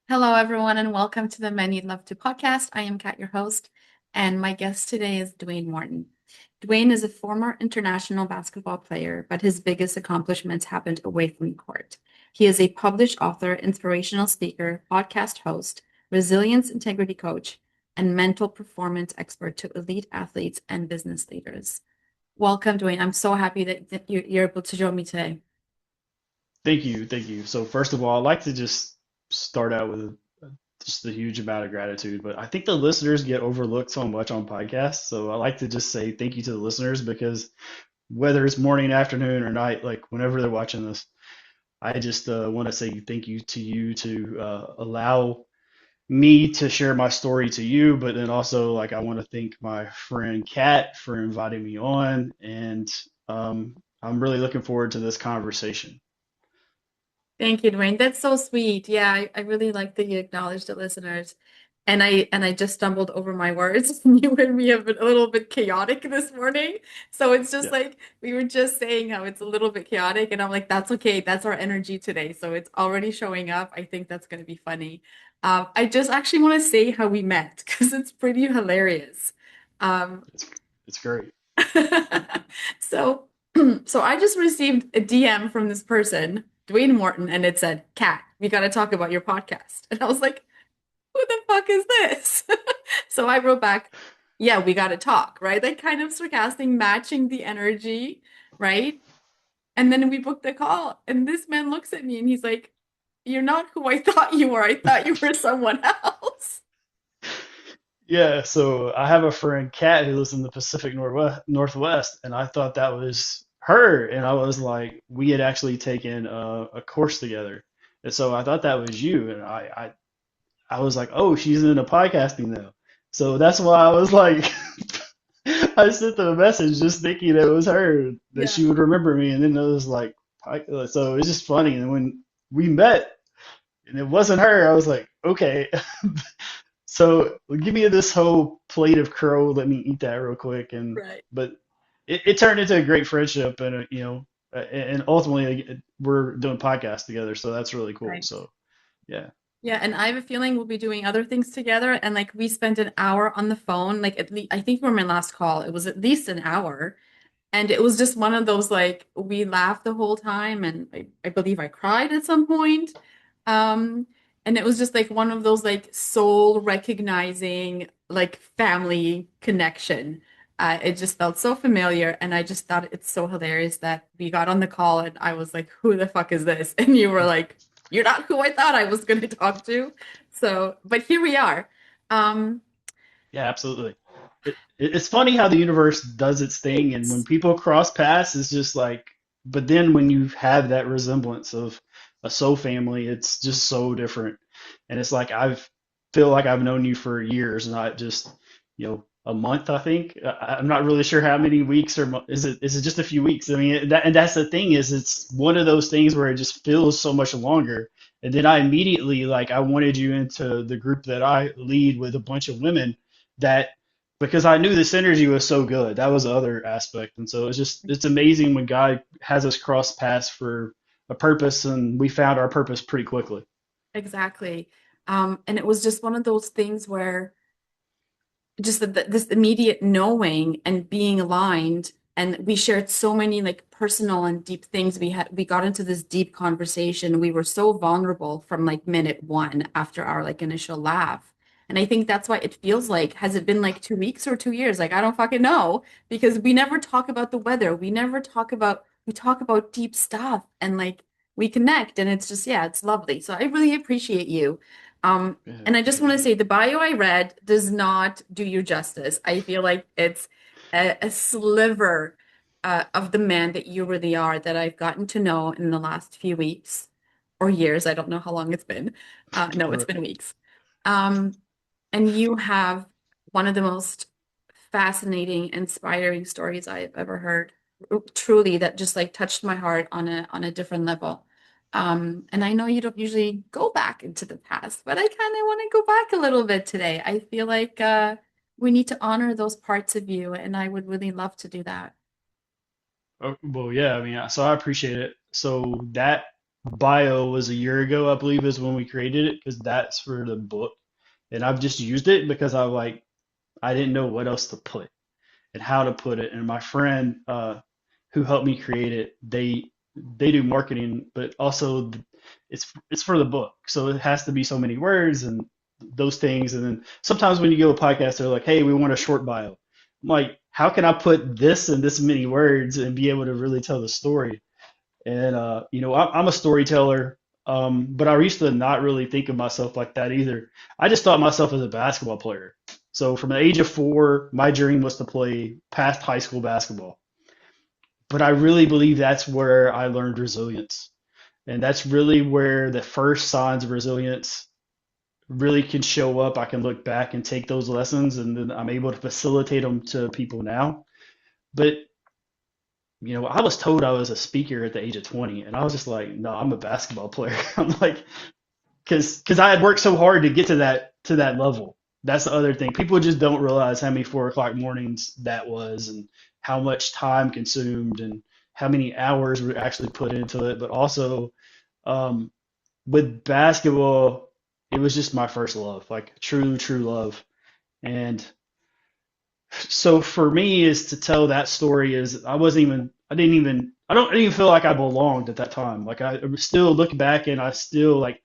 Hello, everyone, and welcome to the Men You'd Love to podcast. I am Kat, your host, and my guest today is Dwayne Morton. Dwayne is a former international basketball player, but his biggest accomplishments happened away from the court. He is a published author, inspirational speaker, podcast host, resilience integrity coach, and mental performance expert to elite athletes and business leaders. Welcome, Dwayne. I'm so happy that you're able to join me today. Thank you, thank you. So first of all, I'd like to just start out with just a huge amount of gratitude, but I think the listeners get overlooked so much on podcasts. So I like to just say thank you to the listeners because whether it's morning, afternoon, or night, like whenever they're watching this, I just want to say thank you to you to allow me to share my story to you, but then also like I want to thank my friend Kat for inviting me on, and I'm really looking forward to this conversation. Thank you, Dwayne. That's so sweet. Yeah, I really like that you acknowledge the listeners. And I just stumbled over my words. You and me have been a little bit chaotic this morning. So it's just Yeah. like we were just saying how it's a little bit chaotic, and I'm like, that's okay. That's our energy today. So it's already showing up. I think that's going to be funny. I just actually want to say how we met because it's pretty hilarious. Um, It's it's great. so, so I just received a DM from this person, Dwayne Morton, and it said, "Kat, we got to talk about your podcast." And I was like, "Who the fuck is this?" So I wrote back, "Yeah, we got to talk," right? Like kind of sarcastic, matching the energy, right? And then we booked a call, and this man looks at me and he's like, "You're not who I thought you were. I thought you were someone else." Yeah, so I have a friend Kat who lives in the Pacific Northwest, and I thought that was her, and I was like, we had actually taken a course together, and so I thought that was you, and I was like, oh, she's into podcasting now, so that's why I was like, I sent them a message just thinking it was her that Yeah. she would remember me, and then it was like, so it's just funny, and when we met and it wasn't her, I was like, okay. So give me this whole plate of crow. Let me eat that real quick. And Right. but it turned into a great friendship, and and ultimately we're doing podcasts together, so that's really cool. Right. So yeah, Yeah, and I have a feeling we'll be doing other things together. And like we spent an hour on the phone, like at least I think for my last call, it was at least an hour. And it was just one of those like we laughed the whole time, and I believe I cried at some point. Um, and it was just like one of those like soul recognizing like family connection. It just felt so familiar, and I just thought it's so hilarious that we got on the call and I was like, "Who the fuck is this?" And you were like, "You're not who I thought I was going to talk to." So, but here we are. Um, yeah, absolutely. It's funny how the universe does its thing, and when people cross paths, it's just like. But then when you have that resemblance of a soul family, it's just so different, and it's like I've feel like I've known you for years, not just a month. I think I'm not really sure how many weeks or is it just a few weeks? I mean that and that's the thing is it's one of those things where it just feels so much longer. And then I immediately like I wanted you into the group that I lead with a bunch of women that because I knew the synergy was so good. That was the other aspect. And so it's amazing when God has us cross paths for a purpose, and we found our purpose pretty quickly. exactly. And it was just one of those things where just this immediate knowing and being aligned, and we shared so many like personal and deep things. We got into this deep conversation. We were so vulnerable from like minute one after our like initial laugh. And I think that's why it feels like, has it been like 2 weeks or 2 years? Like I don't fucking know, because we never talk about the weather. We talk about deep stuff, and like we connect, and it's just, yeah, it's lovely. So I really appreciate you. Yeah, And I just appreciate want to you. say the bio I read does not do you justice. I feel like it's a sliver of the man that you really are that I've gotten to know in the last few weeks or years. I don't know how long it's been. No, it's been Right. weeks. Um, and you have one of the most fascinating, inspiring stories I've ever heard. Truly, that just like touched my heart on a different level. And I know you don't usually go back into the past, but I kind of want to go back a little bit today. I feel like we need to honor those parts of you, and I would really love to do that. Well, yeah, I mean, so I appreciate it. So that. bio was a year ago, I believe, is when we created it because that's for the book. And I've just used it because I didn't know what else to put and how to put it. And my friend who helped me create it, they do marketing, but also it's for the book, so it has to be so many words and those things. And then sometimes when you go to a podcast, they're like, "Hey, we want a short bio." I'm like, "How can I put this in this many words and be able to really tell the story?" And I'm a storyteller, but I used to not really think of myself like that either. I just thought myself as a basketball player. So from the age of 4, my dream was to play past high school basketball. But I really believe that's where I learned resilience. And that's really where the first signs of resilience really can show up. I can look back and take those lessons, and then I'm able to facilitate them to people now. But I was told I was a speaker at the age of 20, and I was just like, no, I'm a basketball player. I'm like, because I had worked so hard to get to that level. That's the other thing. People just don't realize how many 4 o'clock mornings that was, and how much time consumed, and how many hours were actually put into it. But also, um, with basketball, it was just my first love, like true love. And so for me is to tell that story is I don't even feel like I belonged at that time. Like I still look back and I still like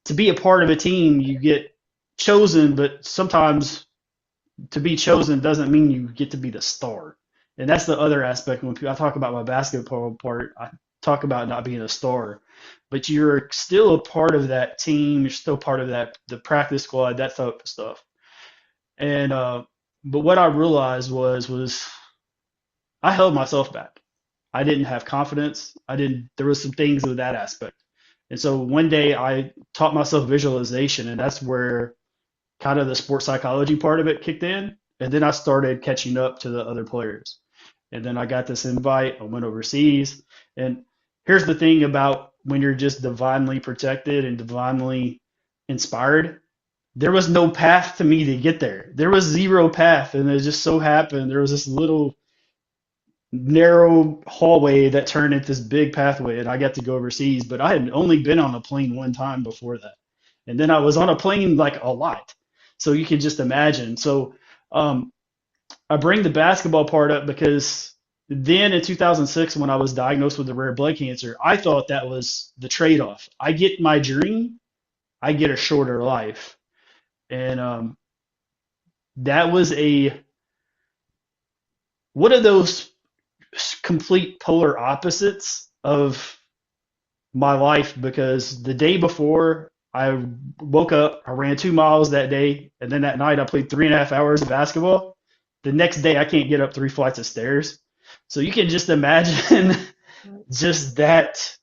to be a part of a team, you get chosen, but sometimes to be chosen doesn't mean you get to be the star. And that's the other aspect when I talk about my basketball part, I talk about not being a star, but you're still a part of that team, you're still part of the practice squad, that type of stuff. And but what I realized was I held myself back. I didn't have confidence. I didn't There was some things with that aspect. And so one day I taught myself visualization, and that's where kind of the sports psychology part of it kicked in. And then I started catching up to the other players. And then I got this invite. I went overseas. And here's the thing about when you're just divinely protected and divinely inspired, there was no path to me to get there. There was zero path. And it just so happened there was this little narrow hallway that turned into this big pathway, and I got to go overseas. But I had only been on a plane one time before that, and then I was on a plane like a lot, so you can just imagine. So I bring the basketball part up because then in 2006, when I was diagnosed with the rare blood cancer, I thought that was the trade-off. I get my dream, I get a shorter life, and that was a one of those complete polar opposites of my life, because the day before I woke up, I ran 2 miles that day, and then that night I played 3.5 hours of basketball. The next day I can't get up 3 flights of stairs. So you can just imagine just that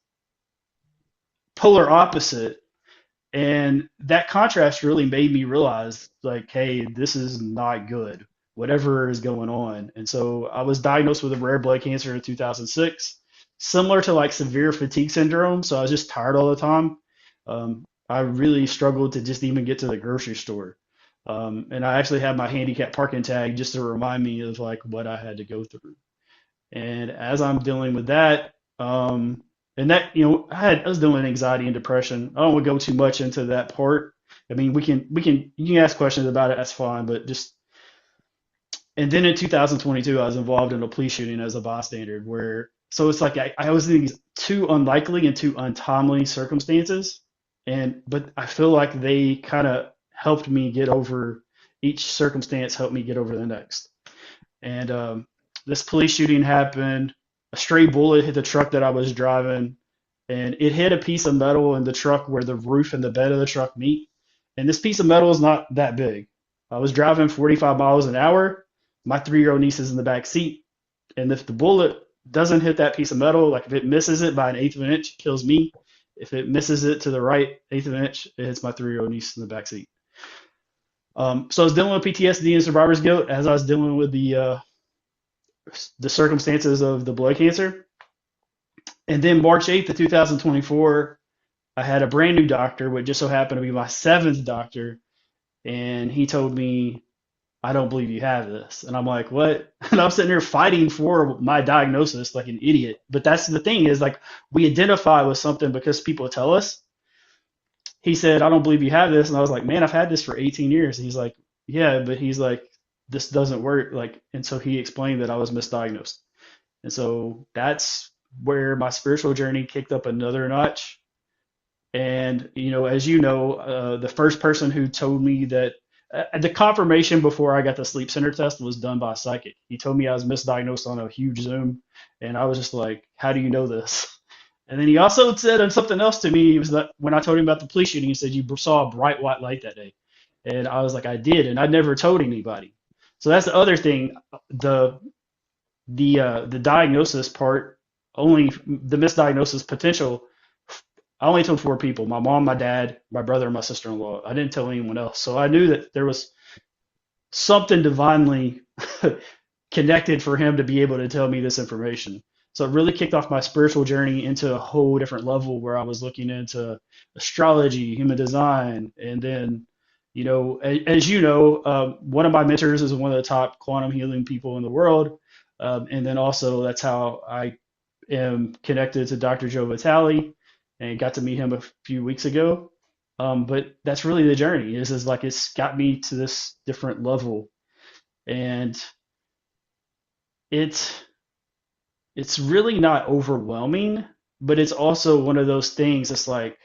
polar opposite. And that contrast really made me realize, like, hey, this is not good, whatever is going on. And so I was diagnosed with a rare blood cancer in 2006, similar to like severe fatigue syndrome. So I was just tired all the time. I really struggled to just even get to the grocery store. And I actually had my handicap parking tag just to remind me of like what I had to go through. And as I'm dealing with that, and that, I was dealing with anxiety and depression. I don't want to go too much into that part. I mean, you can ask questions about it. That's fine. But just, and then in 2022, I was involved in a police shooting as a bystander so it's like I was in these two unlikely and two untimely circumstances. But I feel like they kind of helped me get over each circumstance, helped me get over the next. And this police shooting happened. A stray bullet hit the truck that I was driving, and it hit a piece of metal in the truck where the roof and the bed of the truck meet. And this piece of metal is not that big. I was driving 45 miles an hour. My 3-year-old niece is in the back seat. And if the bullet doesn't hit that piece of metal, like if it misses it by an eighth of an inch, it kills me. If it misses it to the right eighth of an inch, it hits my 3-year-old niece in the back seat. So I was dealing with PTSD and survivor's guilt as I was dealing with the circumstances of the blood cancer. And then March 8th of 2024, I had a brand new doctor, which just so happened to be my seventh doctor. And he told me I don't believe you have this. And I'm like, what? And I'm sitting there fighting for my diagnosis like an idiot. But that's the thing is like we identify with something because people tell us. He said, I don't believe you have this. And I was like, man, I've had this for 18 years. And he's like, yeah, but he's like, this doesn't work. Like, and so he explained that I was misdiagnosed. And so that's where my spiritual journey kicked up another notch. And, as you know, the first person who told me that the confirmation before I got the sleep center test was done by a psychic. He told me I was misdiagnosed on a huge Zoom. And I was just like, how do you know this? And then he also said something else to me. He was that when I told him about the police shooting, he said, you saw a bright white light that day. And I was like, I did. And I never told anybody. So that's the other thing. The diagnosis part, only the misdiagnosis potential, I only told four people: my mom, my dad, my brother, and my sister-in-law. I didn't tell anyone else. So I knew that there was something divinely connected for him to be able to tell me this information. So it really kicked off my spiritual journey into a whole different level where I was looking into astrology, human design, and then, as you know, one of my mentors is one of the top quantum healing people in the world. And then also that's how I am connected to Dr. Joe Vitale and got to meet him a few weeks ago. But that's really the journey. Is like it's got me to this different level, and it's it's really not overwhelming, but it's also one of those things. It's like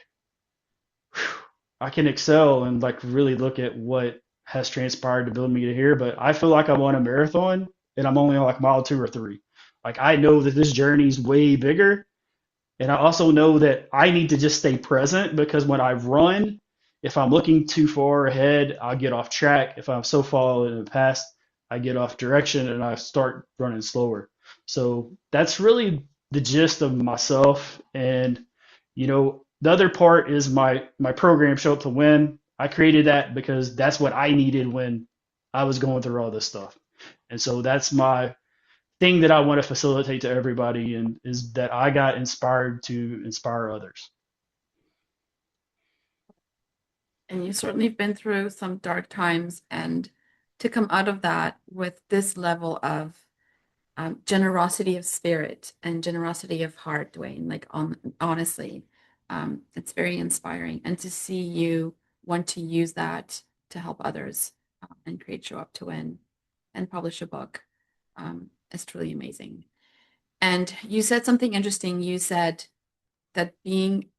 whew, I can excel and like really look at what has transpired to build me to here. But I feel like I'm on a marathon and I'm only on like mile two or three. Like I know that this journey's way bigger, and I also know that I need to just stay present because when I run, if I'm looking too far ahead, I'll get off track. If I'm so far in the past, I get off direction and I start running slower. So that's really the gist of myself. And, the other part is my program, Show Up to Win. I created that because that's what I needed when I was going through all this stuff. And so that's my thing that I want to facilitate to everybody, and is that I got inspired to inspire others. And you certainly been through some dark times, and to come out of that with this level of generosity of spirit and generosity of heart, Dwayne, like honestly, it's very inspiring. And to see you want to use that to help others and create Show Up to Win and publish a book is truly amazing. And you said something interesting. You said that being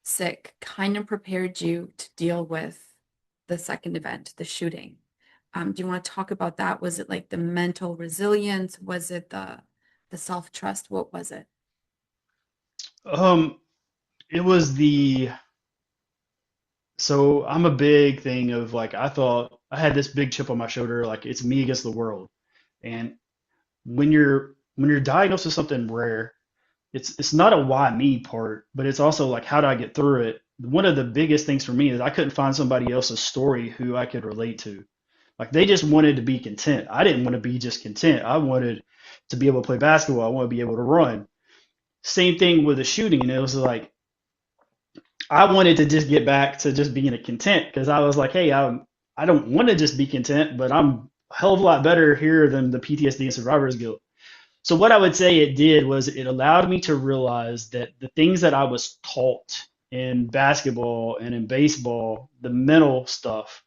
sick kind of prepared you to deal with the second event, the shooting. Do you want to talk about that? Was it like the mental resilience? Was it the self-trust? What was it? Um, it was the so I'm a big thing of like I thought I had this big chip on my shoulder, like it's me against the world. And when you're diagnosed with something rare, it's not a why me part, but it's also like how do I get through it? One of the biggest things for me is I couldn't find somebody else's story who I could relate to. Like they just wanted to be content. I didn't want to be just content. I wanted to be able to play basketball. I want to be able to run. Same thing with the shooting. It was like I wanted to just get back to just being a content because I was like, hey, I don't want to just be content, but I'm a hell of a lot better here than the PTSD and survivor's guilt. So what I would say it did was it allowed me to realize that the things that I was taught in basketball and in baseball, the mental stuff,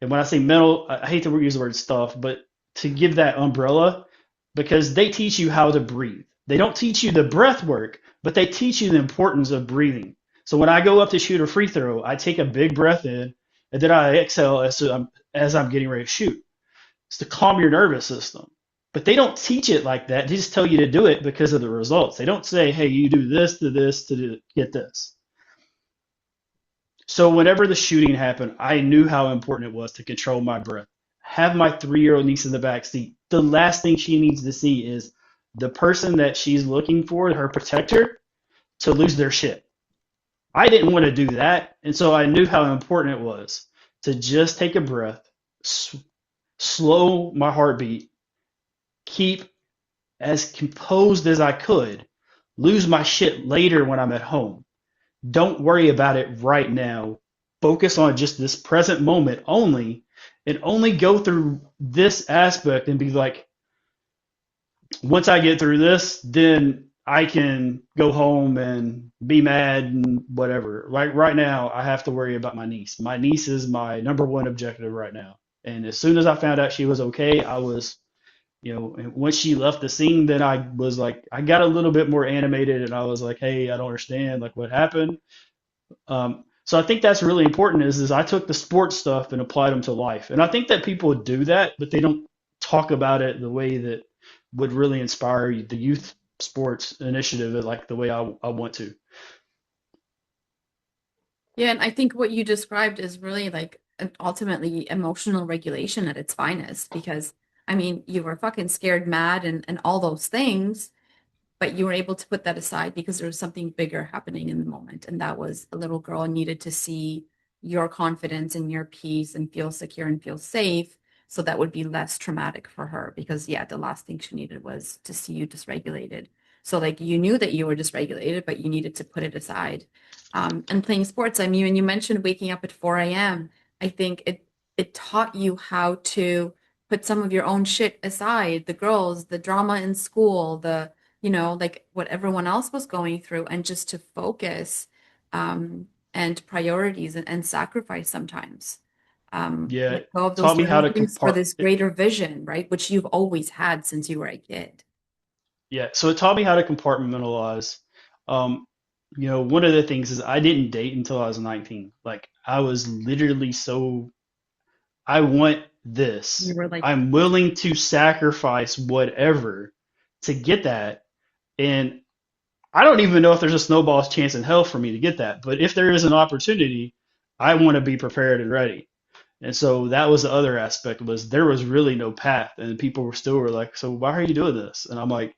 and when I say mental, I hate to use the word stuff, but to give that umbrella, because they teach you how to breathe. They don't teach you the breath work, but they teach you the importance of breathing. So when I go up to shoot a free throw, I take a big breath in, and then I exhale as I'm getting ready to shoot. It's to calm your nervous system. But they don't teach it like that. They just tell you to do it because of the results. They don't say, hey, you do this to this to get this. So whenever the shooting happened, I knew how important it was to control my breath. Have my 3-year-old niece in the back seat. The last thing she needs to see is the person that she's looking for, her protector, to lose their shit. I didn't want to do that, and so I knew how important it was to just take a breath, slow my heartbeat, keep as composed as I could, lose my shit later when I'm at home. Don't worry about it right now. Focus on just this present moment only, and only go through this aspect and be like, once I get through this, then I can go home and be mad and whatever. Like right now, I have to worry about my niece. My niece is my number one objective right now. And as soon as I found out she was okay, I was, and once she left the scene, then I was like, I got a little bit more animated and I was like, hey, I don't understand like what happened. So I think that's really important is I took the sports stuff and applied them to life. And I think that people do that, but they don't talk about it the way that would really inspire the youth sports initiative like the way I want to. Yeah, and I think what you described is really like ultimately emotional regulation at its finest because I mean, you were fucking scared, mad, and all those things, but you were able to put that aside because there was something bigger happening in the moment. And that was a little girl needed to see your confidence and your peace and feel secure and feel safe. So that would be less traumatic for her because, yeah, the last thing she needed was to see you dysregulated. So, like, you knew that you were dysregulated, but you needed to put it aside. And playing sports, I mean, when you mentioned waking up at 4 a.m., I think it taught you how to put some of your own shit aside, the girls, the drama in school, the like what everyone else was going through, and just to focus and priorities and sacrifice sometimes. Yeah, Let go of those taught me how little to things for compart. this greater vision, right? Which you've always had since you were a kid. Yeah, so it taught me how to compartmentalize. Um, one of the things is I didn't date until I was 19. Like I was literally so I want You this. were like, I'm willing to sacrifice whatever to get that. And I don't even know if there's a snowball's chance in hell for me to get that. But if there is an opportunity, I want to be prepared and ready. And so that was the other aspect was there was really no path. And people were like, so why are you doing this? And I'm like,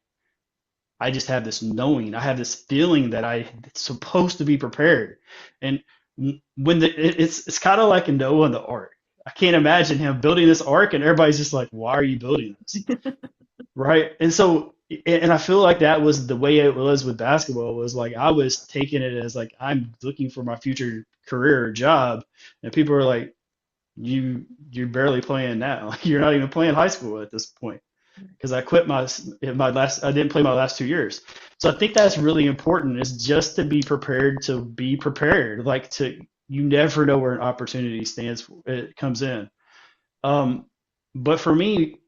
I just have this knowing. I have this feeling that I'm supposed to be prepared. And when it's kind of like a Noah and the ark. I can't imagine him building this ark and everybody's just like, why are you building this? Right? And so and I feel like that was the way it was with basketball was like I was taking it as like I'm looking for my future career or job and people are like you're barely playing now. Like you're not even playing high school at this point because I quit my last I didn't play my last 2 years. So I think that's really important is just to be prepared to be prepared. Like to you never know where an opportunity stands for, it comes in. Um, but for me,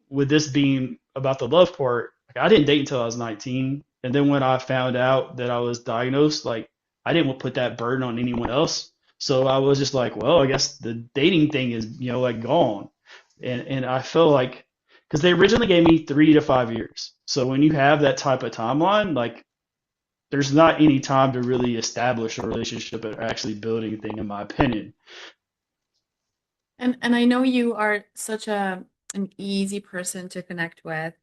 with this being about the love part, like I didn't date until I was 19, and then when I found out that I was diagnosed, like I didn't want to put that burden on anyone else. So I was just like, well, I guess the dating thing is, like gone. And I feel like because they originally gave me 3 to 5 years. So when you have that type of timeline, like there's not any time to really establish a relationship or actually build anything, in my opinion. and I know you are such an easy person to connect with.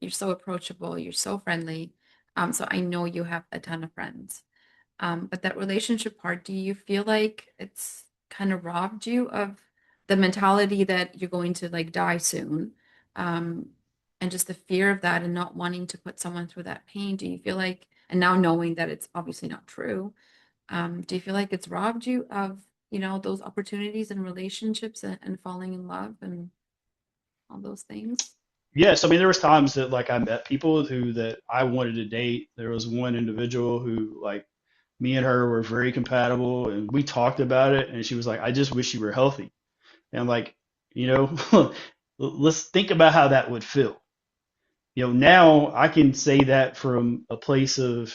You're so approachable, you're so friendly. So I know you have a ton of friends. But that relationship part, do you feel like it's kind of robbed you of the mentality that you're going to like die soon? Um, and just the fear of that and not wanting to put someone through that pain, do you feel like, and now knowing that it's obviously not true, do you feel like it's robbed you of, those opportunities and relationships and falling in love and all those things? Yes, I mean there was times that like I met people who that I wanted to date. There was one individual who like me and her were very compatible and we talked about it and she was like, I just wish you were healthy. And I'm like, you know, let's think about how that would feel. Now I can say that from a place of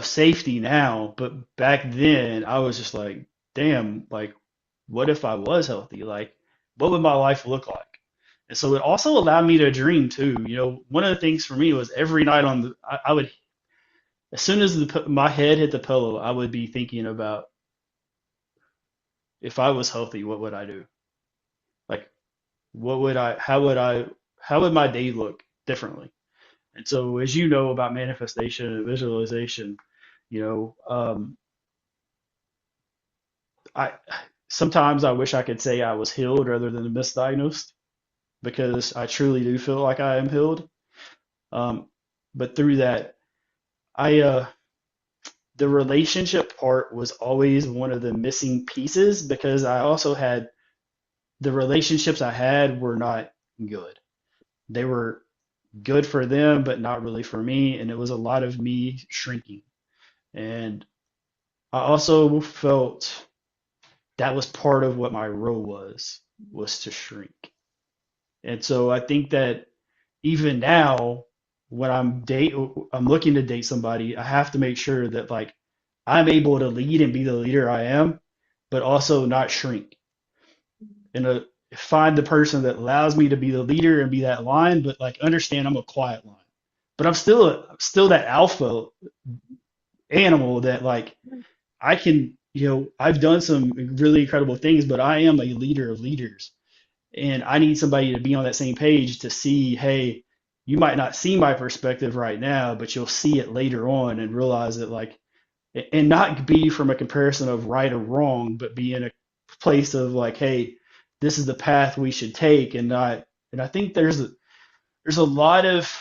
safety now, but back then I was just like, damn, like what if I was healthy? Like what would my life look like? And so it also allowed me to dream too. One of the things for me was every night I would, as soon as my head hit the pillow, I would be thinking about if I was healthy, what would I do? Like, how would my day look differently? And so, as you know about manifestation and visualization, you know, um, I sometimes I wish I could say I was healed rather than misdiagnosed because I truly do feel like I am healed. Um, but through that, I the relationship part was always one of the missing pieces because I also had the relationships I had were not good. They were good for them, but not really for me. And it was a lot of me shrinking. And I also felt that was part of what my role was to shrink. And so I think that even now, when I'm looking to date somebody, I have to make sure that like I'm able to lead and be the leader I am, but also not shrink. And find the person that allows me to be the leader and be that lion, but like understand I'm a quiet lion. But I'm still that alpha animal that like I can, I've done some really incredible things, but I am a leader of leaders. And I need somebody to be on that same page to see, hey, you might not see my perspective right now, but you'll see it later on and realize that like, and not be from a comparison of right or wrong, but be in a place of like, hey, this is the path we should take, and not. And I think there's a lot of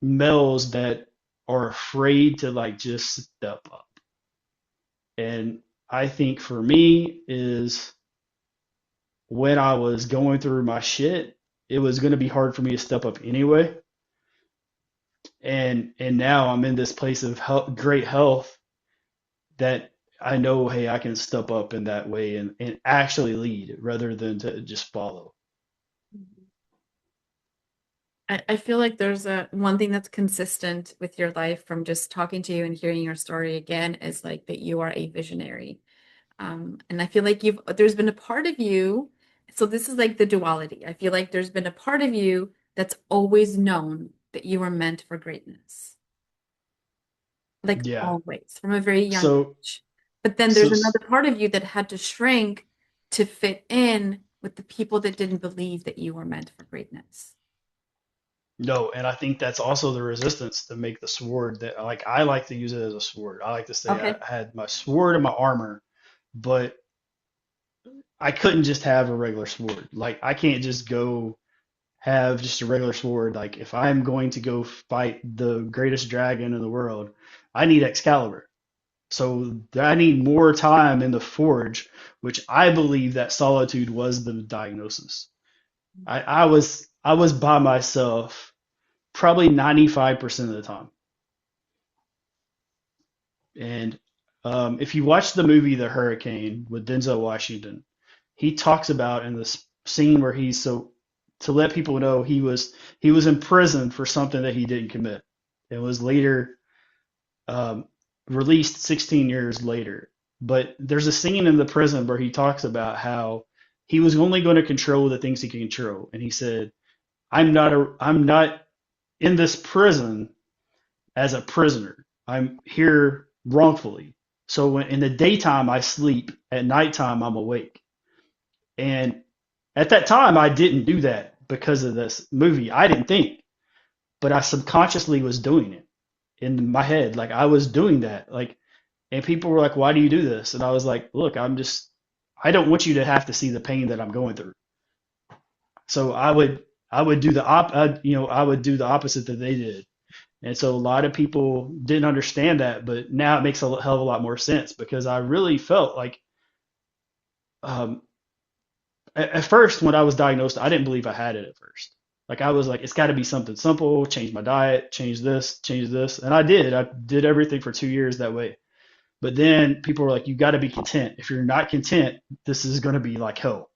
males that are afraid to like just step up. And I think for me is when I was going through my shit, it was going to be hard for me to step up anyway. And now I'm in this place of great health that I know, hey, I can step up in that way and actually lead rather than to just follow. I feel like there's a one thing that's consistent with your life from just talking to you and hearing your story again is like that you are a visionary. And I feel like there's been a part of you. So this is like the duality. I feel like there's been a part of you that's always known that you were meant for greatness, like Yeah. always from a very young So age. But then there's so another part of you that had to shrink to fit in with the people that didn't believe that you were meant for greatness. no, and I think that's also the resistance to make the sword that like I like to use it as a sword. I like to say I Okay. had my sword and my armor, but I couldn't just have a regular sword. Like I can't just go have just a regular sword. Like if I'm going to go fight the greatest dragon in the world, I need Excalibur. So I need more time in the forge, which I believe that solitude was the diagnosis. I was by myself probably 95% of the time. And if you watch the movie The Hurricane with Denzel Washington, he talks about in this scene where he's so to let people know he was in prison for something that he didn't commit. It was later um, released 16 years later. But there's a scene in the prison where he talks about how he was only going to control the things he can control, and he said, I'm not in this prison as a prisoner. I'm here wrongfully. So when in the daytime I sleep, at nighttime I'm awake. And at that time I didn't do that because of this movie. I didn't think, but I subconsciously was doing it in my head. Like I was doing that. Like, and people were like, "Why do you do this?" And I was like, "Look, I don't want you to have to see the pain that I'm going through." So I would do I would do the opposite that they did. And so a lot of people didn't understand that, but now it makes a hell of a lot more sense because I really felt like um, at first when I was diagnosed, I didn't believe I had it at first. Like I was like, it's got to be something simple. Change my diet, change this, and I did. I did everything for 2 years that way. But then people were like, you got to be content. If you're not content, this is going to be like hell.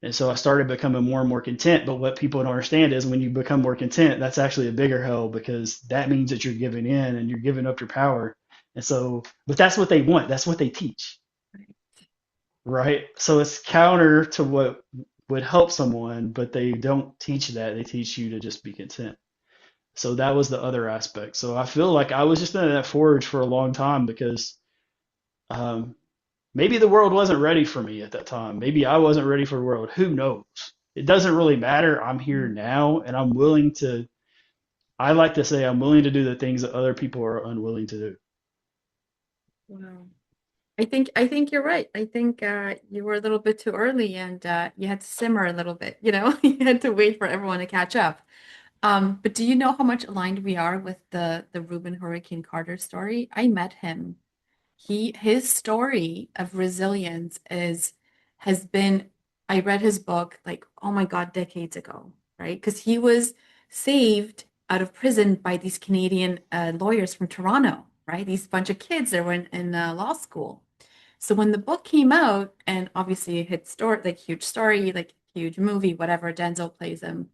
And so I started becoming more and more content. But what people don't understand is when you become more content, that's actually a bigger hell because that means that you're giving in and you're giving up your power. And so, but that's what they want. That's what they teach, right? So it's counter to what would help someone, but they don't teach that. They teach you to just be content. So that was the other aspect. So I feel like I was just in that forge for a long time because um, maybe the world wasn't ready for me at that time. Maybe I wasn't ready for the world. Who knows? It doesn't really matter. I'm here now and I'm willing to, I like to say, I'm willing to do the things that other people are unwilling to do. Wow. I think you're right. I think you were a little bit too early and you had to simmer a little bit, you know? You had to wait for everyone to catch up. But do you know how much aligned we are with the Rubin Hurricane Carter story? I met him. His story of resilience is has been I read his book like, oh my God, decades ago, right? Because he was saved out of prison by these Canadian lawyers from Toronto, right? These bunch of kids that were in law school. So when the book came out, and obviously it hit story, like huge story, like huge movie, whatever, Denzel plays him.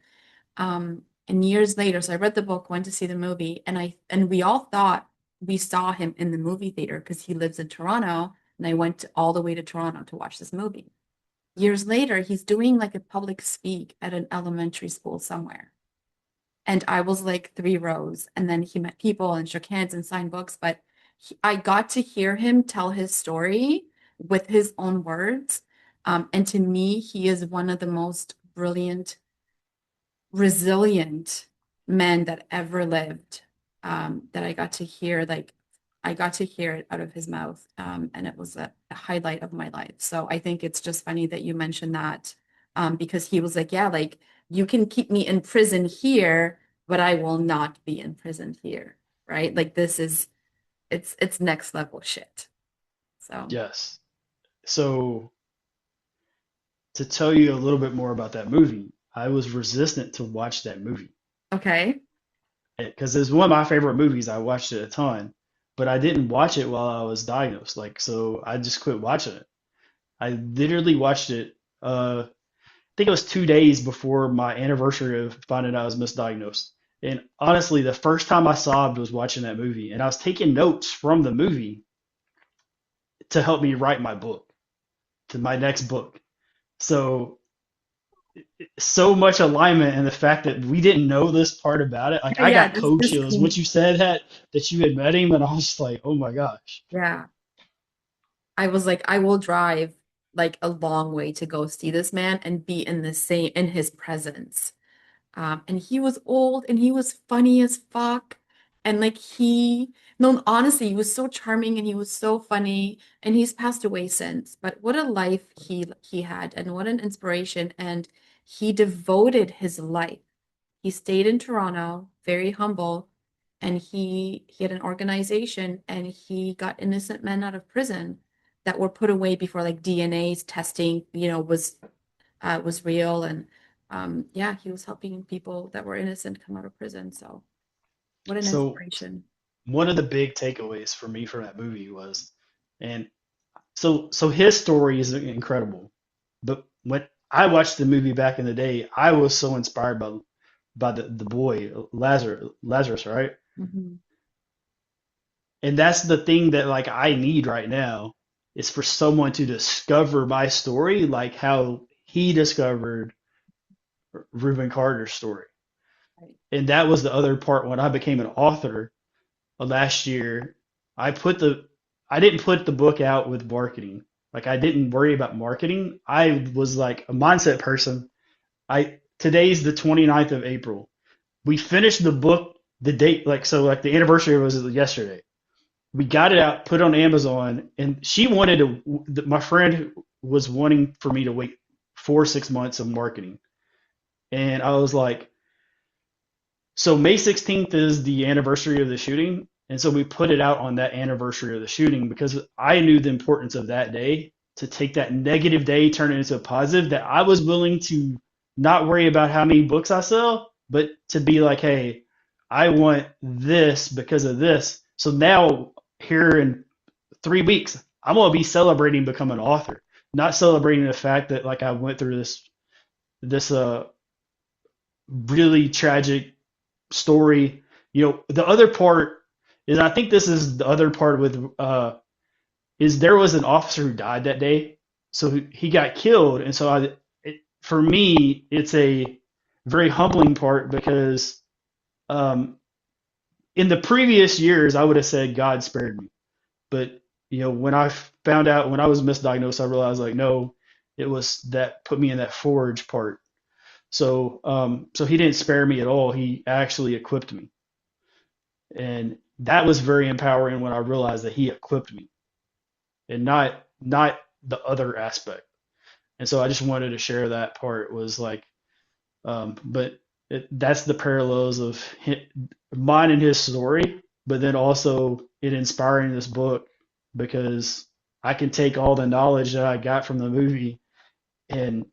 And years later, so I read the book, went to see the movie, and we all thought we saw him in the movie theater because he lives in Toronto, and I went all the way to Toronto to watch this movie. Years later, he's doing like a public speak at an elementary school somewhere. And I was like 3 rows. And then he met people and shook hands and signed books. But I got to hear him tell his story with his own words. And to me, he is one of the most brilliant, resilient men that ever lived. That I got to hear, like, I got to hear it out of his mouth. And it was a highlight of my life. So I think it's just funny that you mentioned that, because he was like, yeah, like, you can keep me in prison here, but I will not be in prison here. Right? Like, it's next level shit. So, Yes. So to tell you a little bit more about that movie, I was resistant to watch that movie okay. because it's one of my favorite movies. I watched it a ton, but I didn't watch it while I was diagnosed. Like, so I just quit watching it. I literally watched it. I think it was 2 days before my anniversary of finding out I was misdiagnosed. And honestly, the first time I sobbed was watching that movie, and I was taking notes from the movie to help me write my book, to my next book. So so much alignment in the fact that we didn't know this part about it. Like I Yeah, got this cold this chills once you said that you had met him, and I was just like, oh my gosh. yeah. I was like, I will drive like a long way to go see this man and be in the same in his presence. And he was old and he was funny as fuck. And like no, honestly, he was so charming and he was so funny. And he's passed away since. But what a life he had, and what an inspiration. And he devoted his life. He stayed in Toronto, very humble, and he had an organization and he got innocent men out of prison that were put away before like DNA's testing, was real. And yeah, he was helping people that were innocent come out of prison. So what an So inspiration. one of the big takeaways for me from that movie was, and so his story is incredible. But when I watched the movie back in the day, I was so inspired by the boy Lazarus, right? Mhm. And that's the thing that like I need right now is for someone to discover my story, like how he discovered Rubin Carter's story. Right. And that was the other part when I became an author last year. I put the I didn't put the book out with marketing. Like I didn't worry about marketing. I was like a mindset person. I Today's the 29th of April. We finished the book the date like so like the anniversary was yesterday. We got it out, put it on Amazon, and she wanted to. My friend was wanting for me to wait 4 6 months of marketing, and I was like, so May 16th is the anniversary of the shooting, and so we put it out on that anniversary of the shooting because I knew the importance of that day to take that negative day, turn it into a positive. That I was willing to not worry about how many books I sell, but to be like, hey, I want this because of this. So now here in 3 weeks, I'm gonna be celebrating becoming an author, not celebrating the fact that like I went through this really tragic story. The other part is I think this is the other part with is there was an officer who died that day, so he got killed, and so for me it's a very humbling part because um, in the previous years I would have said God spared me. But when I found out when I was misdiagnosed, I realized like no, it was that put me in that forge part. So he didn't spare me at all. He actually equipped me, and that was very empowering when I realized that he equipped me, and not the other aspect. And so I just wanted to share that part was like, but that's the parallels of mine and his story, but then also it inspiring this book because I can take all the knowledge that I got from the movie and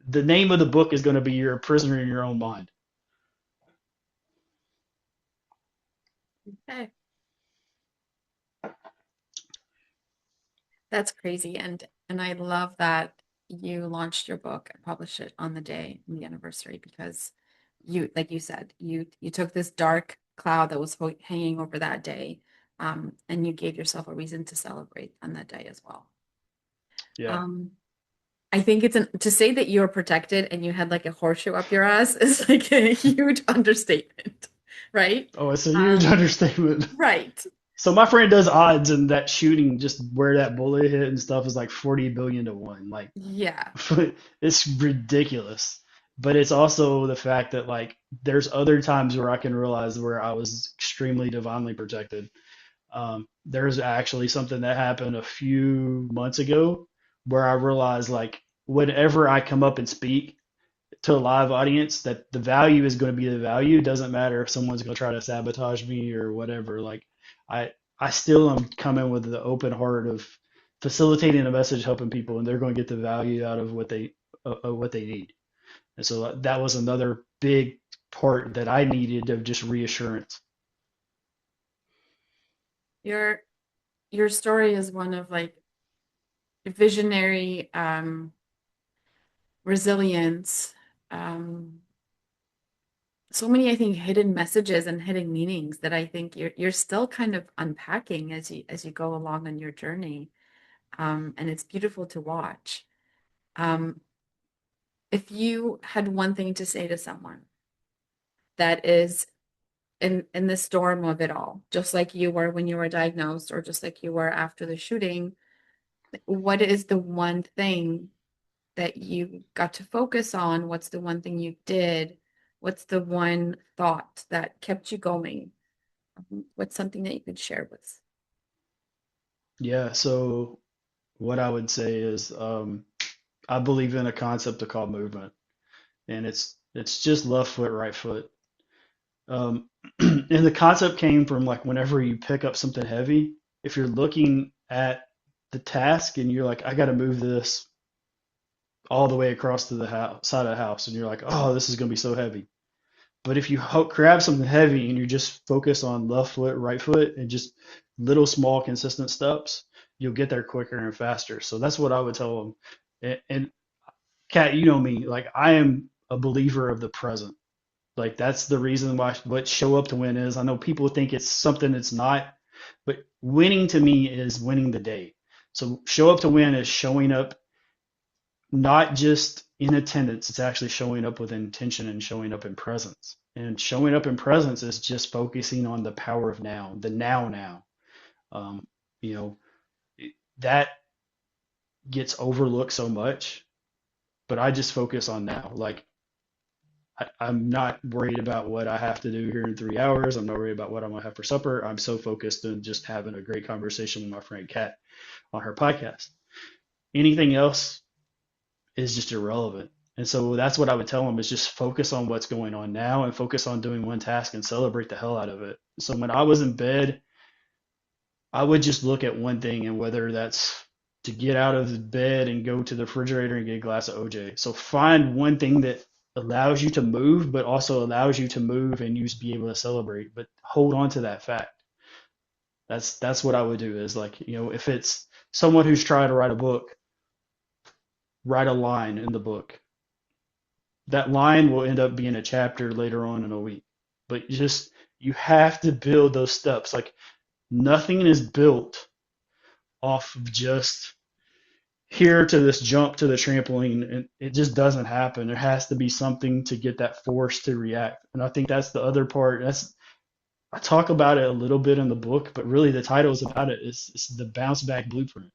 the name of the book is going to be You're a Prisoner in Your Own Mind. Okay. That's crazy. And I love that you launched your book and published it on the day, on the anniversary, because you, like you said, you took this dark cloud that was hanging over that day, and you gave yourself a reason to celebrate on that day as well. Yeah. Um, I think to say that you're protected and you had like a horseshoe up your ass is like a huge understatement, right? Oh, it's a huge Um, understatement. right. So my friend does odds, and that shooting, just where that bullet hit and stuff, is like 40 billion to one. Like, Yeah. it's ridiculous. But it's also the fact that like there's other times where I can realize where I was extremely divinely protected. There's actually something that happened a few months ago where I realized like whenever I come up and speak to a live audience, that the value is going to be the value. It doesn't matter if someone's going to try to sabotage me or whatever. Like I still am coming with the open heart of facilitating a message, helping people, and they're going to get the value out of what they need. And so that was another big part that I needed of just reassurance. Your your story is one of like visionary resilience, um, so many, I think, hidden messages and hidden meanings that I think you're still kind of unpacking as you go along on your journey. And it's beautiful to watch. Um, if you had one thing to say to someone that is in the storm of it all, just like you were when you were diagnosed, or just like you were after the shooting, what is the one thing that you got to focus on? What's the one thing you did? What's the one thought that kept you going? What's something that you could share with? Yeah, so what I would say is I believe in a concept called movement, and it's just left foot, right foot. And the concept came from like whenever you pick up something heavy, if you're looking at the task and you're like, I got to move this all the way across to the house, side of the house, and you're like, oh, this is going to be so heavy. But if you grab something heavy and you just focus on left foot, right foot, and just little small consistent steps, you'll get there quicker and faster. So that's what I would tell them. And Kat, you know me, like I am a believer of the present. Like that's the reason why what show up to win is. I know people think it's something it's not, but winning to me is winning the day. So show up to win is showing up not just in attendance, it's actually showing up with intention and showing up in presence. And showing up in presence is just focusing on the power of now, the now. Um, you know, that gets overlooked so much, but I just focus on now. Like I'm not worried about what I have to do here in 3 hours. I'm not worried about what I'm gonna have for supper. I'm so focused on just having a great conversation with my friend Kat on her podcast. Anything else is just irrelevant. And so that's what I would tell them is just focus on what's going on now and focus on doing one task and celebrate the hell out of it. So when I was in bed, I would just look at one thing and whether that's to get out of the bed and go to the refrigerator and get a glass of OJ. So find one thing that allows you to move, but also allows you to move and you be able to celebrate. But hold on to that fact. That's what I would do is like, if it's someone who's trying to write a book, write a line in the book. That line will end up being a chapter later on in a week. But you have to build those steps. Like nothing is built off of just here to this jump to the trampoline, and it just doesn't happen. There has to be something to get that force to react. And I think that's the other part. That's I talk about it a little bit in the book, but really the title is about it. It's the bounce back blueprint.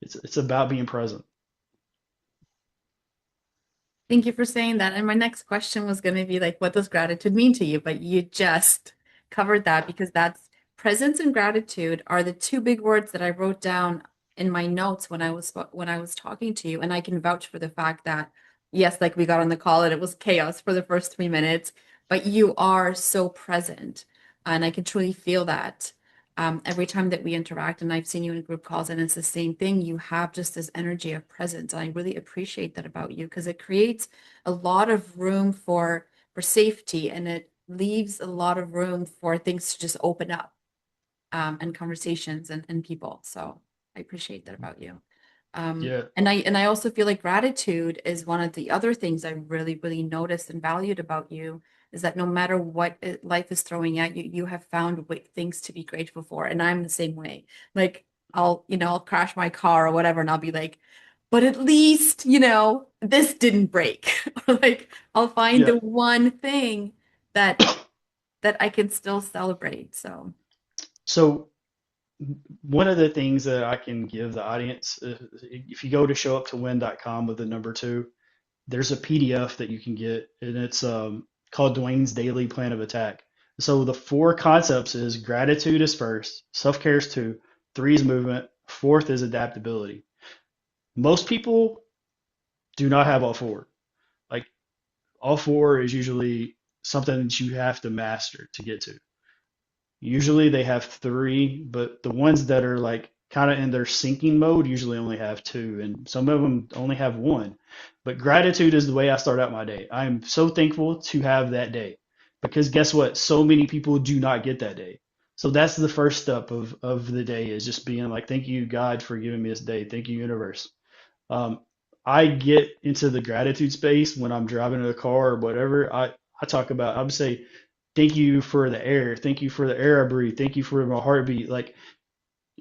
It's about being present. Thank you for saying that. And my next question was going to be like, what does gratitude mean to you? But you just covered that because that's presence and gratitude are the two big words that I wrote down in my notes when I was talking to you. And I can vouch for the fact that yes, like we got on the call and it was chaos for the first 3 minutes, but you are so present, and I can truly feel that. Every time that we interact, and I've seen you in group calls, and it's the same thing, you have just this energy of presence. And I really appreciate that about you because it creates a lot of room for safety, and it leaves a lot of room for things to just open up, and conversations and people. So I appreciate that about you. Yeah, And I also feel like gratitude is one of the other things I really, really noticed and valued about you is that no matter what life is throwing at you, you have found things to be grateful for. And I'm the same way. Like I'll crash my car or whatever, and I'll be like, but at least, this didn't break. Or like I'll find yeah. the one thing that that I can still celebrate. So So one of the things that I can give the audience, if you go to showuptowin.com with the number two, there's a PDF that you can get, and it's called Dwayne's Daily Plan of Attack. So the four concepts is gratitude is first, self-care is two, three is movement, fourth is adaptability. Most people do not have all four. Like all four is usually something that you have to master to get to. Usually they have three, but the ones that are like kind of in their sinking mode usually only have two, and some of them only have one. But gratitude is the way I start out my day. I'm so thankful to have that day because guess what? So many people do not get that day. So that's the first step of the day is just being like, thank you, God, for giving me this day. Thank you, universe. Um, I get into the gratitude space when I'm driving in a car or whatever. I talk about, I would say, thank you for the air. Thank you for the air I breathe. Thank you for my heartbeat. Like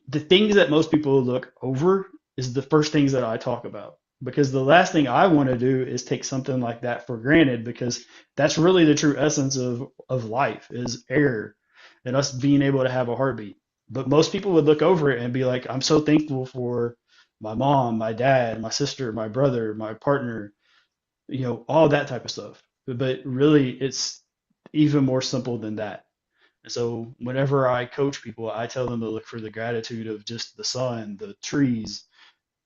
the things that most people look over is the first things that I talk about. Because the last thing I want to do is take something like that for granted because that's really the true essence of life is air and us being able to have a heartbeat. But most people would look over it and be like, I'm so thankful for my mom, my dad, my sister, my brother, my partner, all that type of stuff. But really, it's even more simple than that. And so whenever I coach people, I tell them to look for the gratitude of just the sun, the trees.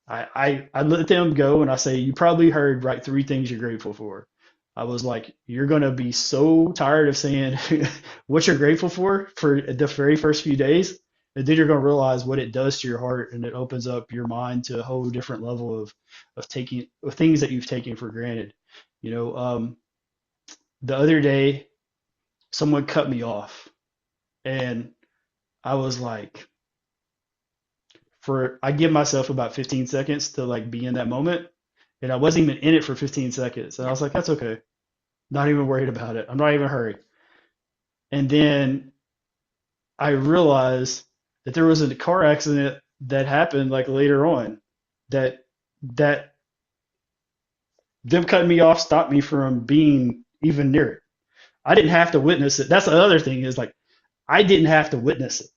I let them go and I say, you probably heard write three things you're grateful for. I was like, you're gonna be so tired of saying what you're grateful for the very first few days, and then you're gonna realize what it does to your heart, and it opens up your mind to a whole different level of taking of things that you've taken for granted. You know, the other day someone cut me off, and I was like, I give myself about 15 seconds to like be in that moment. And I wasn't even in it for 15 seconds. And I yeah. was like, that's okay. Not even worried about it. I'm not even hurried. And then I realized that there was a car accident that happened like later on that that them cutting me off stopped me from being even near it. I didn't have to witness it. That's the other thing is like I didn't have to witness it.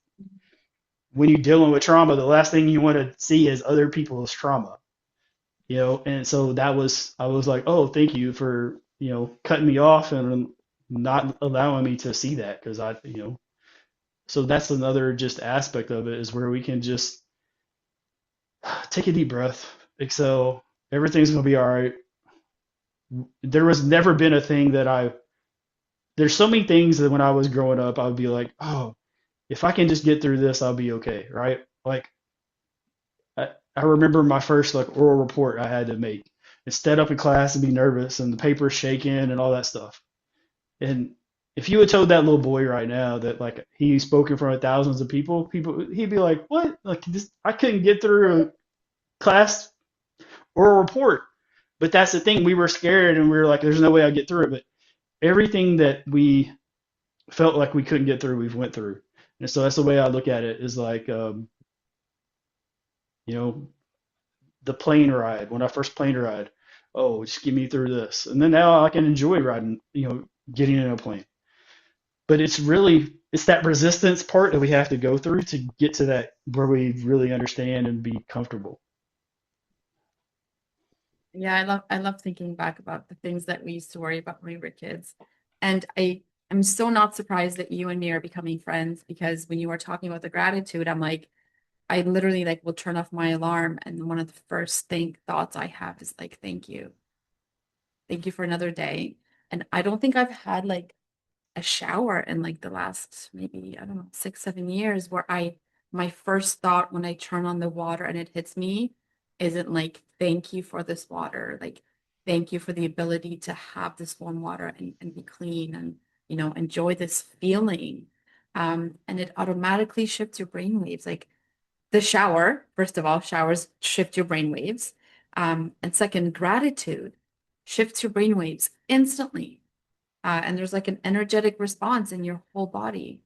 When you're dealing with trauma, the last thing you want to see is other people's trauma. And so I was like, oh, thank you for, cutting me off and not allowing me to see that because so that's another just aspect of it is where we can just take a deep breath, exhale, everything's going to be all right. There was never been a thing there's so many things that when I was growing up, I would be like, oh, if I can just get through this, I'll be okay. Right. Like I remember my first like oral report I had to make and stand up in class and be nervous and the paper's shaking and all that stuff. And if you had told that little boy right now that like he's spoken in front of thousands of people, he'd be like, "What? Like this? I couldn't get through a class oral report." But that's the thing. We were scared and we were like, "There's no way I'll get through it." But everything that we felt like we couldn't get through, we've went through. And so that's the way I look at it. Is like, you know, the plane ride, when I first plane ride, oh, just get me through this. And then now I can enjoy riding, getting in a plane. But it's that resistance part that we have to go through to get to that where we really understand and be comfortable. Yeah, I love thinking back about the things that we used to worry about when we were kids. And I'm so not surprised that you and me are becoming friends because when you were talking about the gratitude, I'm like, I literally like will turn off my alarm and one of the first thoughts I have is like, thank you. Thank you for another day. And I don't think I've had like a shower in like the last maybe, I don't know, 6, 7 years where my first thought when I turn on the water and it hits me isn't like, thank you for this water. Like, thank you for the ability to have this warm water and be clean and, enjoy this feeling. And it automatically shifts your brain waves. Like the shower, first of all, showers shift your brain waves. And second, gratitude shifts your brain waves instantly. And there's like an energetic response in your whole body.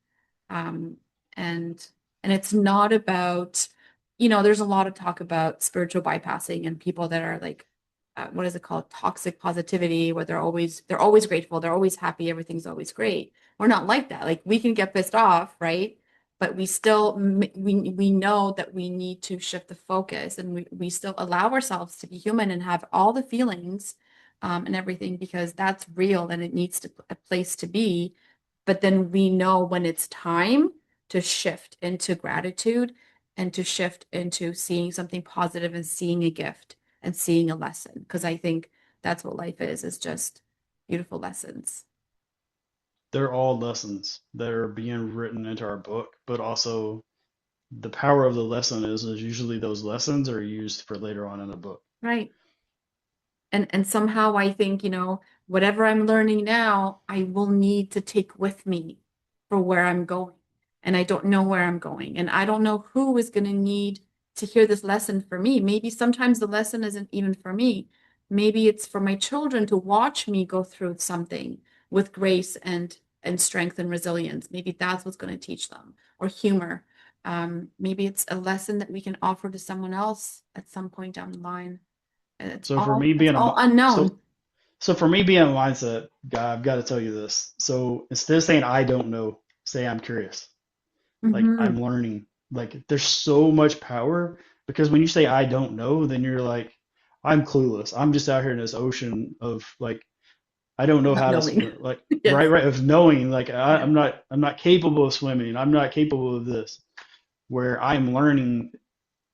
Um, and and it's not about, there's a lot of talk about spiritual bypassing and people that are like, what is it called? Toxic positivity, where they're always grateful, they're always happy, everything's always great. We're not like that. Like we can get pissed off, right? But we still we know that we need to shift the focus, and we still allow ourselves to be human and have all the feelings, and everything, because that's real and it needs to a place to be. But then we know when it's time to shift into gratitude and to shift into seeing something positive and seeing a gift and seeing a lesson. Because I think that's what life is just beautiful lessons. They're all lessons that are being written into our book, but also the power of the lesson is usually those lessons are used for later on in the book. Right. And somehow I think, whatever I'm learning now, I will need to take with me for where I'm going. And I don't know where I'm going. And I don't know who is going to need to hear this lesson for me. Maybe sometimes the lesson isn't even for me. Maybe it's for my children to watch me go through something with grace and strength and resilience. Maybe that's what's going to teach them, or humor. Maybe it's a lesson that we can offer to someone else at some point down the line. It's So for all me it's being a all so unknown. so for me being a mindset guy, I've got to tell you this. So instead of saying I don't know, say I'm curious. Like Hmm. I'm learning. Like there's so much power because when you say I don't know, then you're like I'm clueless. I'm just out here in this ocean of like I don't know Not how to knowing. swim. Like Yes. right of knowing like Yeah. I'm not capable of swimming. I'm not capable of this. Where I'm learning,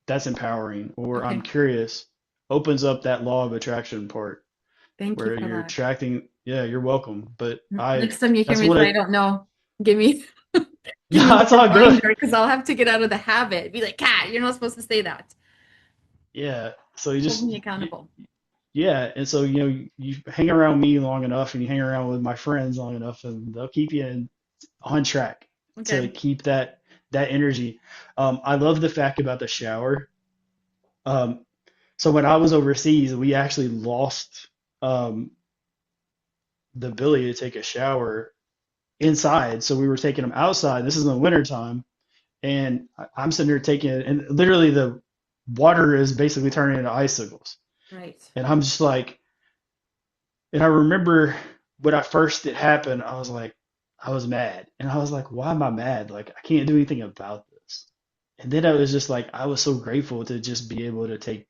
that's empowering. Or I'm Okay. curious, opens up that law of attraction part Thank you where for you're that. attracting. Yeah, you're welcome. But I Next time you hear that's me what say I I don't know, give me no, give me that's a all good. reminder, because I'll have to get out of the habit. Be like, Kat, you're not supposed to say that. Yeah. So you Hold just me accountable. yeah, and so you hang around me long enough and you hang around with my friends long enough and they'll keep you on track to Okay. keep that energy. I love the fact about the shower. Um, so when I was overseas, we actually lost um, the ability to take a shower inside. So we were taking them outside. This is in the wintertime, and I'm sitting there taking it, and literally the water is basically turning into icicles. Right. And I'm just like, and I remember when I first it happened, I was like, I was mad. And I was like, why am I mad? Like, I can't do anything about this. And then I was just like, I was so grateful to just be able to take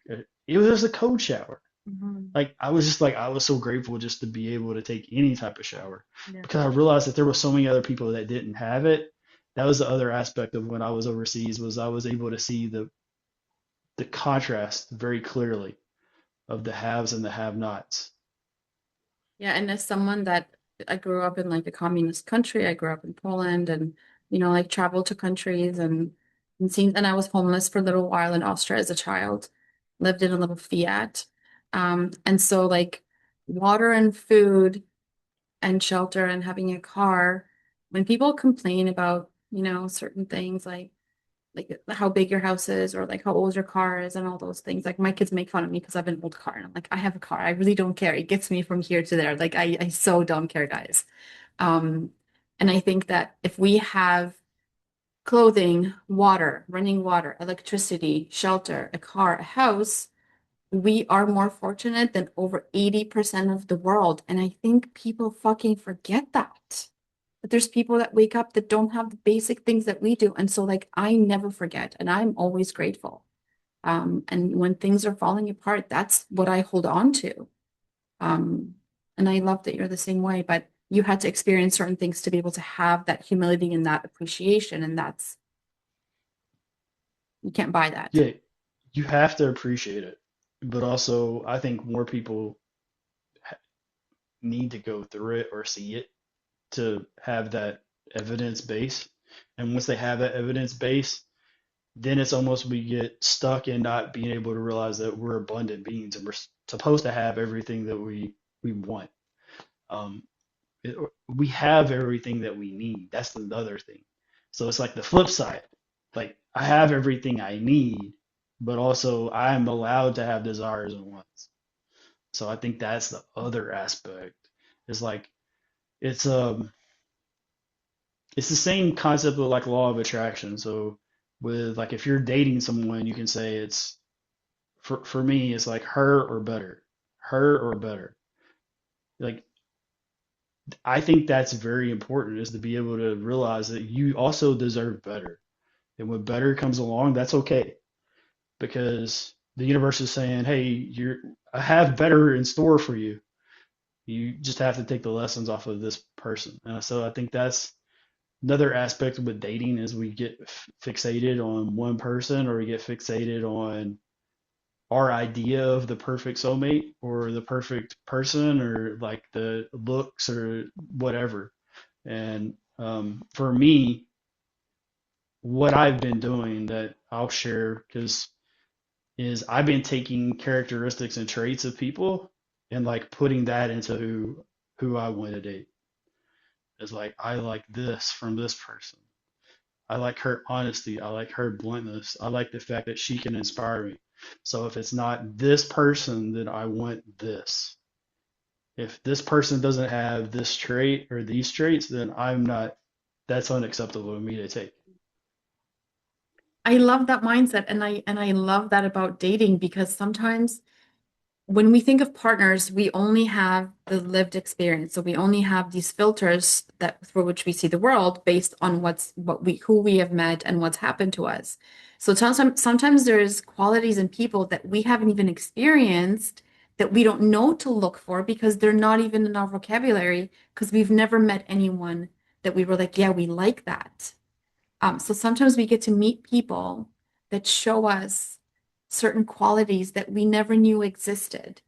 it was a cold shower. Hmm. Like, I was just like, I was so grateful just to be able to take any type of shower Yeah. because I realized that there were so many other people that didn't have it. That was the other aspect of when I was overseas was I was able to see the contrast very clearly of the haves and the have-nots. Yeah, and as someone that I grew up in like a communist country, I grew up in Poland, and like traveled to countries and seen, and I was homeless for a little while in Austria as a child, lived in a little Fiat. And so like water and food and shelter and having a car, when people complain about, certain things like how big your house is or like how old your car is and all those things. Like my kids make fun of me because I have an old car, and I'm like, I have a car. I really don't care. It gets me from here to there. Like I so don't care, guys. Um, and I think that if we have clothing, water, running water, electricity, shelter, a car, a house, we are more fortunate than over 80% of the world. And I think people fucking forget that. But there's people that wake up that don't have the basic things that we do. And so like I never forget and I'm always grateful. And when things are falling apart, that's what I hold on to. Um, and I love that you're the same way, but you had to experience certain things to be able to have that humility and that appreciation. And that's, you can't buy that. Yeah, you have to appreciate it, but also I think more people need to go through it or see it to have that evidence base. And once they have that evidence base, then it's almost we get stuck in not being able to realize that we're abundant beings and we're supposed to have everything that we want. Um, we have everything that we need. That's another thing. So it's like the flip side. Like I have everything I need, but also I am allowed to have desires and wants. So I think that's the other aspect. Is like it's um it's the same concept of like law of attraction. So with like if you're dating someone, you can say it's for me it's like her or better. Her or better. Like I think that's very important is to be able to realize that you also deserve better. And when better comes along, that's okay because the universe is saying, "Hey, I have better in store for you. You just have to take the lessons off of this person." And so I think that's another aspect with dating is we get fixated on one person or we get fixated on our idea of the perfect soulmate or the perfect person or like the looks or whatever. And for me, what I've been doing that I'll share because is I've been taking characteristics and traits of people and like putting that into who I want to date. It's like I like this from this person. I like her honesty. I like her bluntness. I like the fact that she can inspire me. So if it's not this person, then I want this. If this person doesn't have this trait or these traits, then I'm not, that's unacceptable to me to take. I love that mindset, and I love that about dating because sometimes when we think of partners, we only have the lived experience. So we only have these filters that through which we see the world based on who we have met and what's happened to us. So sometimes there's qualities in people that we haven't even experienced that we don't know to look for because they're not even in our vocabulary because we've never met anyone that we were like, yeah, we like that. So sometimes we get to meet people that show us certain qualities that we never knew existed.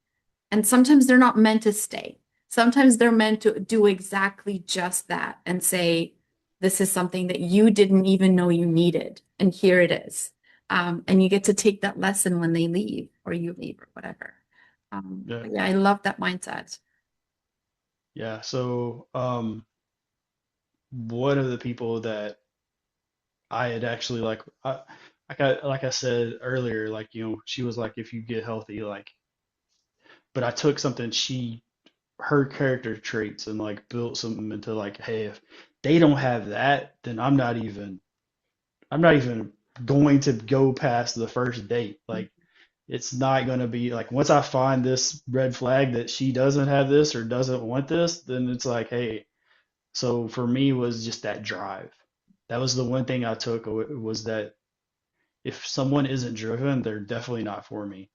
And sometimes they're not meant to stay. Sometimes they're meant to do exactly just that and say, this is something that you didn't even know you needed. And here it is. And you get to take that lesson when they leave or you leave or whatever. Yeah. But yeah, I love that mindset. Yeah. So, one of the people that I had actually like I said earlier, like, she was like, if you get healthy, like, but I took something her character traits and like built something into like, hey, if they don't have that, then I'm not even going to go past the first date. Like, it's not going to be like once I find this red flag that she doesn't have this or doesn't want this, then it's like, hey, so for me was just that drive. That was the one thing I took was that if someone isn't driven, they're definitely not for me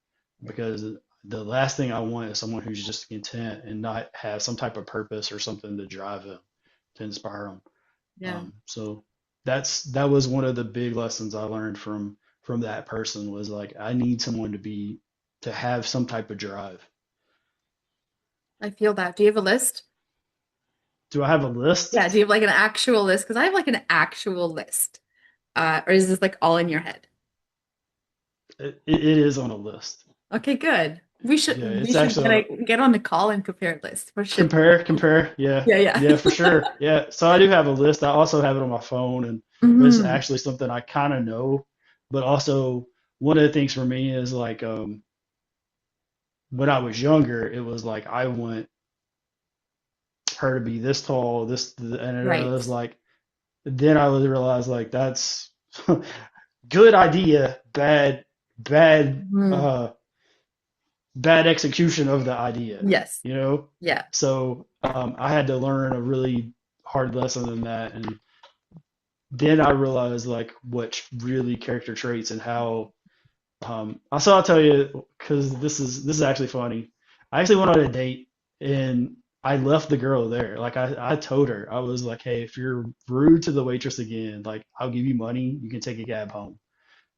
because the last thing I want is someone who's just content and not have some type of purpose or something to drive them, to inspire them. Yeah, So that was one of the big lessons I learned from that person was like I need someone to have some type of drive. I feel that. Do you have a list? Do I have a list? Yeah, do you have like an actual list? Because I have like an actual list. Or is this like all in your head? It is on a list. Okay, good. We should Yeah, we it's should actually on a get on the call and compare list for sure. compare. Yeah, Yeah, yeah. yeah, for sure. Yeah, so I do have a list. I also have it on my phone, and but it's Mhm. actually something I kind of know. But also, one of the things for me is like when I was younger, it was like I want her to be this tall, and I Right. was like, then I would realize like that's good idea, bad, Mhm. bad execution of the idea, Yes. you know? Yeah. So I had to learn a really hard lesson in that. And then I realized like what really character traits and how, so I'll tell you, because this is actually funny. I actually went on a date and I left the girl there. Like I told her, I was like, hey, if you're rude to the waitress again, like I'll give you money, you can take a cab home.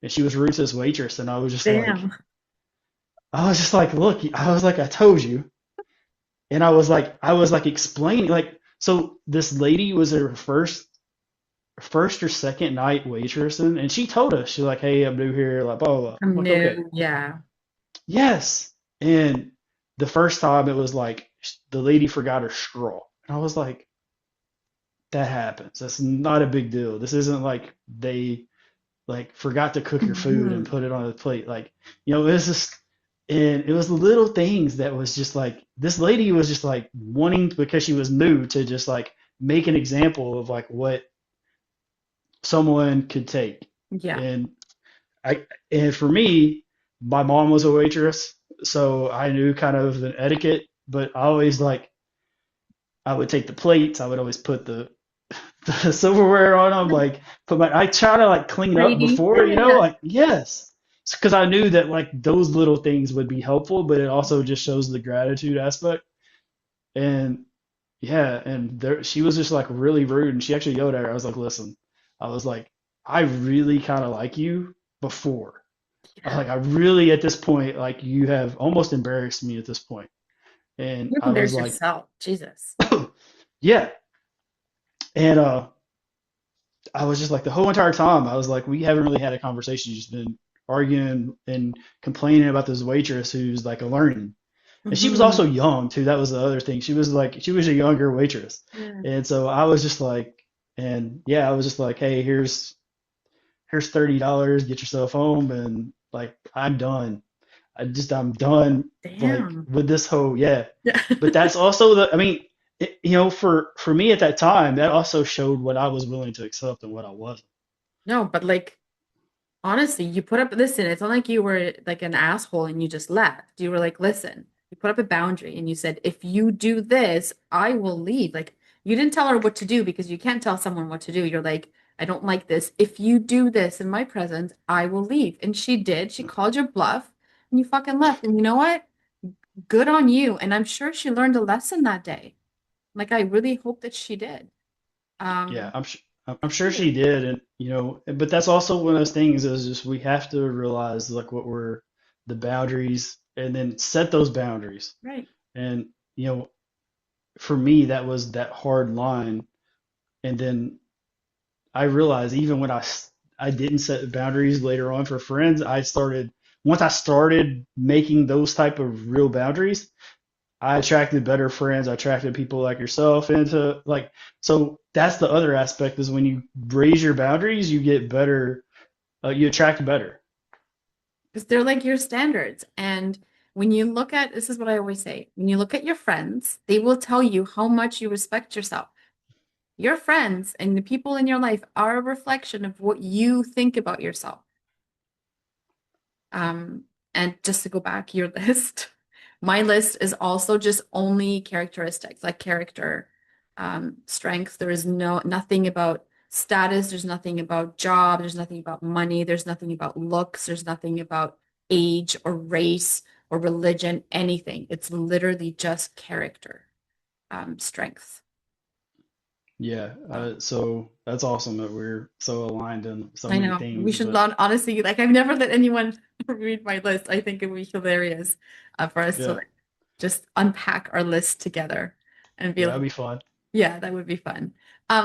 And she was rude to this waitress, and Damn. I was just like, look, I was like, I told you. And I was like explaining, like, So this lady was her first or second night waitressing, and she told us, she's like, "Hey, I'm new here," like blah blah blah. I'm I'm like, "Okay, new. Yeah. yes." And the first time it was like the lady forgot her straw, and I was like, "That happens. That's not a big deal. This isn't like they like forgot to cook your food and Mhm. put it on a plate. Like, it was just, and it was the little things that was just like this lady was just like wanting because she was new to just like make an example of like what someone could take. Yeah. And and for me, my mom was a waitress, so I knew kind of the etiquette, but I always like I would take the plates, I would always put the silverware on them, like I try to like clean up Lady. Yeah, before, yeah, yeah. like yes, because I knew that like those little things would be helpful, but it also just shows the gratitude aspect. And yeah, and there she was just like really rude, and she actually yelled at her. I was like, listen, I was like, I really kind of like you before. I was Yeah. like, I really at this point, like you have almost embarrassed me at this point. And You I was embarrass like, yourself. Jesus. yeah. And I was just like the whole entire time, I was like, we haven't really had a conversation. You've just been arguing and complaining about this waitress who's like a learning. And she was also Hmm. young too. That was the other thing. She was a younger waitress. Yeah. And so I was just like, and yeah, I was just like, hey, here's $30, get yourself home, and like I'm done. I'm done like Damn. with this whole yeah. Yeah. But that's also I mean, for me at that time, that also showed what I was willing to accept and what I wasn't. No, but like honestly, you put up, listen, it's not like you were like an asshole and you just left. You were like, listen, you put up a boundary and you said, if you do this, I will leave. Like, you didn't tell her what to do because you can't tell someone what to do. You're like, I don't like this. If you do this in my presence, I will leave. And she did. She called your bluff and you fucking left. And you know what? Good on you. And I'm sure she learned a lesson that day. Like, I really hope that she did. Yeah, Um, I'm sure Period. she did, and but that's also one of those things is just we have to realize like what were the boundaries and then set those boundaries. Right. And you know, for me, that was that hard line. And then I realized even when I didn't set boundaries later on for friends, once I started making those type of real boundaries, I attracted better friends. I attracted people like yourself into like, so that's the other aspect is when you raise your boundaries, you get better, you attract better. Because they're like your standards. And when you look at, this is what I always say, when you look at your friends, they will tell you how much you respect yourself. Your friends and the people in your life are a reflection of what you think about yourself. Um, and just to go back, your list, my list is also just only characteristics, like character, strengths. There is nothing about status, there's nothing about job, there's nothing about money, there's nothing about looks, there's nothing about age or race or religion, anything. It's literally just character, strengths. Yeah. So So that's awesome that we're so aligned in so I many know we things. should But not honestly, like I've never let anyone read my list. I think it would be hilarious for us to yeah, like just unpack our list together and be yeah, like, that'd be fun. yeah, that would be fun.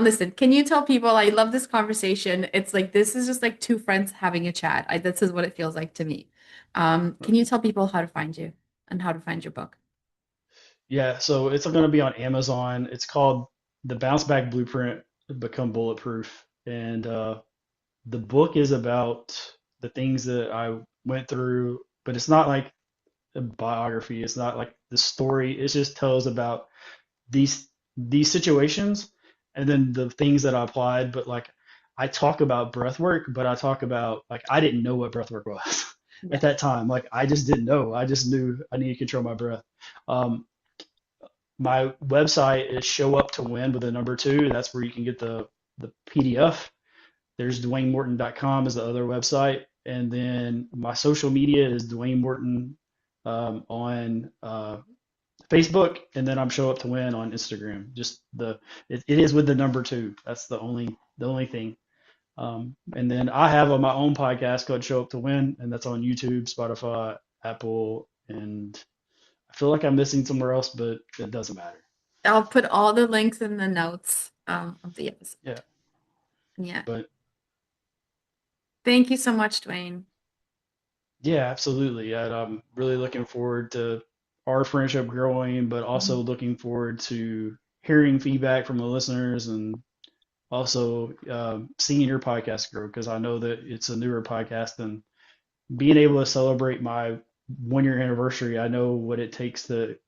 Listen, can you tell people I love this conversation? It's like this is just like two friends having a chat. This is what it feels like to me. Can you tell people how to find you and how to find your book? Yeah. So it's going to be on Amazon. It's called The Bounce Back Blueprint Become Bulletproof. And the book is about the things that I went through, but it's not like a biography. It's not like the story. It just tells about these situations and then the things that I applied. But like I talk about breath work, but I talk about like I didn't know what breath work was at Yeah. that time. Like I just didn't know. I just knew I needed to control my breath. Um, my website is show up to win with a number two. That's where you can get the PDF. There's DwayneMorton.com is the other website. And then my social media is Dwayne Morton on Facebook, and then I'm Show Up to Win on Instagram. Just it is with the number two. That's the only thing. And then I have on my own podcast called Show Up to Win, and that's on YouTube, Spotify, Apple, and I feel like I'm missing somewhere else, but it doesn't matter. I'll put all the links in the notes of the episode. Yeah, Yeah. but Thank you so much, Dwayne. yeah, absolutely. And I'm really looking forward to our friendship growing, but also Mhm. looking forward to hearing feedback from the listeners and also seeing your podcast grow because I know that it's a newer podcast and being able to celebrate my 1 year anniversary, I know what it takes to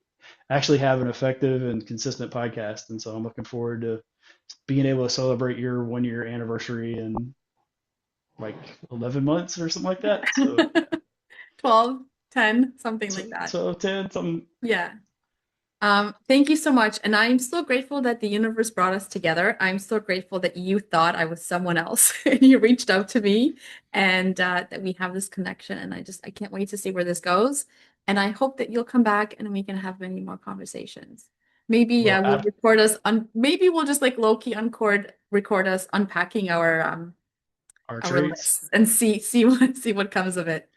actually have an effective and consistent podcast. And so I'm looking forward to being able to celebrate your 1 year anniversary in like 11 months or something like that. So yeah, 12, 10, something so, like that. so 10, something. Yeah. Thank you so much. And I'm so grateful that the universe brought us together. I'm so grateful that you thought I was someone else and you reached out to me and that we have this connection. And I can't wait to see where this goes. And I hope that you'll come back and we can have many more conversations. Maybe, yeah, Well, we'll record us on, maybe we'll just like low-key record us unpacking our our traits, lists and see what comes of it.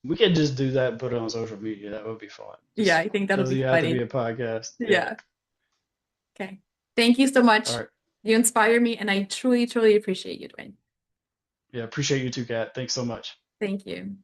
we can just do that and put it on social media. That would be fun. Yeah, Just I think that'll doesn't be even have to be funny. a podcast. Yeah. Yeah. Okay. Thank you so All much. right. You inspire me, and I truly, truly appreciate you, Dwayne. Yeah. Appreciate you too, Kat. Thanks so much. Thank you.